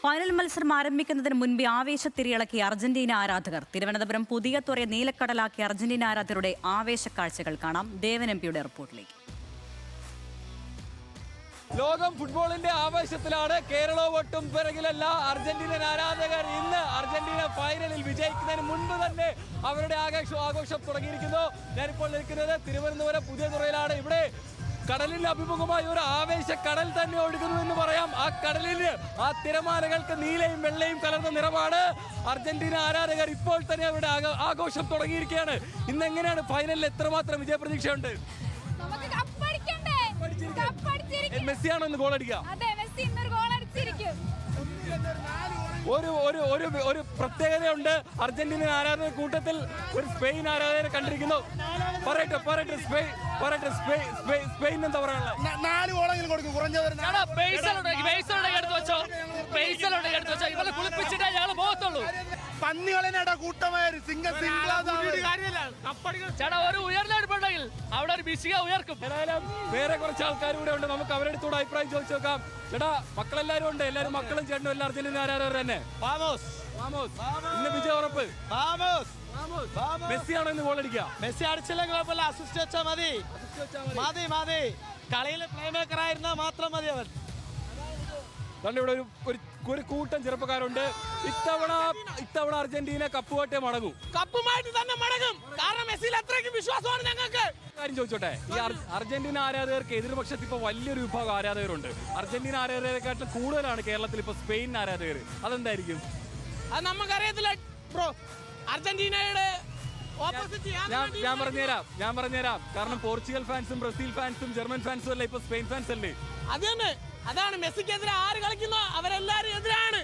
Final മത്സരം ആരംഭിക്കുന്നതിന് മുൻപേ ആവേശത്തിരിയിളക്കിയ അർജന്റീന ആരാധകർ. തിരുവനന്തപുരം പുതിയതുറയെ നീലക്കടലാക്കിയ അർജന്റീന ആരാധകരുടെ ആവേശക്കാഴ്ചകൾ കാണാം. ദേവൻ എംപിയുടെ റിപ്പോർട്ടിലേക്ക്. ലോകം ഫുട്ബോളിന്റെ ആവേശത്തിലാണ്. കേരളവും ഒട്ടും പിറകിലല്ല. അർജന്റീനൻ ആരാധകർ ഇന്ന് അർജന്റീന ഫൈനലിൽ വിജയിക്കുന്നതിന് മുൻപ് തന്നെ അവരുടെ ആഘോഷം തുടങ്ങിയിരിക്കുന്നു. ഞാനിപ്പോൾ നിൽക്കുന്നത് തിരുവനന്തപുരം പുതിയതുറയിലാണ്. ഇവിടെ കടലിന് അഭിമുഖമായി ഒരു ആവേശ കടൽ തന്നെ ഒഴുകുന്നു എന്ന് പറയാം. ആ കടലിന് ആ തിരമാലകൾക്ക് നീലയും വെള്ളയും കലർന്ന നിറമാണ്. അർജന്റീന ആരാധകർ ഇപ്പോൾ തന്നെ അവരുടെ ആഘോഷം തുടങ്ങിയിരിക്കുകയാണ്. ഇന്ന് എങ്ങനെയാണ് ഫൈനലിൽ എത്രമാത്രം വിജയപ്രതീക്ഷയുണ്ട്? മെസ്സിയാണോ ഇന്ന് ഗോൾ അടിക്കുക? ഒരു പ്രത്യേകതയുണ്ട്. അർജന്റീന ആരാധക കൂട്ടത്തിൽ ഒരു സ്പെയിൻ ആരാധകരെ കണ്ടിരിക്കുന്നു. സ്പെയിൻ എന്താ പറയാനുള്ളത്? 4 ഗോളെങ്കിലും കൊടുക്കും. കുറഞ്ഞത് പന്നികളിനട കൂട്ടമായ ഒരു ഉയർന്നെടുപ്പുണ്ടെങ്കിൽ അവിടെ ഒരു ബിസിക ഉയർക്കും. വേറെ കുറച്ച് ആൾക്കാർ കൂടെ ഉണ്ട്. നമുക്ക് അവരുടെ കൂടെ അഭിപ്രായം ചോദിച്ചു നോക്കാം. ചേട്ടാ, മക്കളെല്ലാരും ഉണ്ട്. എല്ലാവരും മക്കളും ചേട്ടനും എല്ലാം അർജന്റീന ആരാധകർ തന്നെ. ഇന്ന് വിജയം ഉറപ്പ്. മെസ്സിയാണോ ഇന്ന് ഗോൾ അടിക്കുക? മെസ്സി അടിച്ചില്ലെങ്കിൽ കുഴപ്പമില്ല. അസിസ്റ്റ് വെച്ചാൽ മതി. കളിയിൽ പ്ലേ മേക്കർ ആയിരുന്നാൽ മാത്രം മതി അവൻ. ഇവിടെ ഒരു കൂട്ടം ചെറുപ്പക്കാരുണ്ട്. ഇത്തവണ അർജന്റീന കപ്പുമായിട്ടേ മടങ്ങും. കപ്പുമായിട്ട് തന്നെ മടങ്ങും. കാരണം മെസ്സിയിൽ അത്രയ്ക്ക് വിശ്വാസമാണ് ഞങ്ങൾക്ക്. കാര്യം ചോദിച്ചോട്ടെ, ഈ അർജന്റീന ആരാധകർക്ക് എതിർപക്ഷത്ത് ഇപ്പൊ വലിയൊരു വിഭാഗം ആരാധകരുണ്ട്. അർജന്റീന ആരാധകരെക്കാട്ടിലും കൂടുതലാണ് കേരളത്തിൽ ഇപ്പൊ സ്പെയിൻ ആരാധകർ. അതെന്തായിരിക്കും? അത് നമുക്കറിയത്തില്ല ബ്രോ. അർജന്റീനയുടെ ഞാൻ പറഞ്ഞുതരാം. കാരണം പോർച്ചുഗൽ ഫാൻസും ബ്രസീൽ ഫാൻസും ജർമ്മൻ ഫാൻസും അല്ല ഇപ്പൊ സ്പെയിൻ ഫാൻസ് അല്ലേ? അത് തന്നെ. അതാണ് മെസ്സിക്കെതിരെ ആര് കളിക്കുന്നോ അവരെല്ലാരും എതിരാണ്.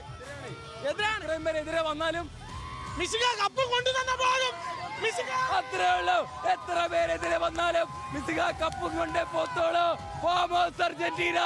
എതിരെ വന്നാലും മെസ്സിക്ക് കപ്പ് കൊണ്ടു തന്നെ പോകും. അത്രേ ഉള്ളൂ. എത്ര പേരെതിരെ വന്നാലും മെസ്സി കപ്പും കൊണ്ടേ പോത്തോളൂ. അർജന്റീന.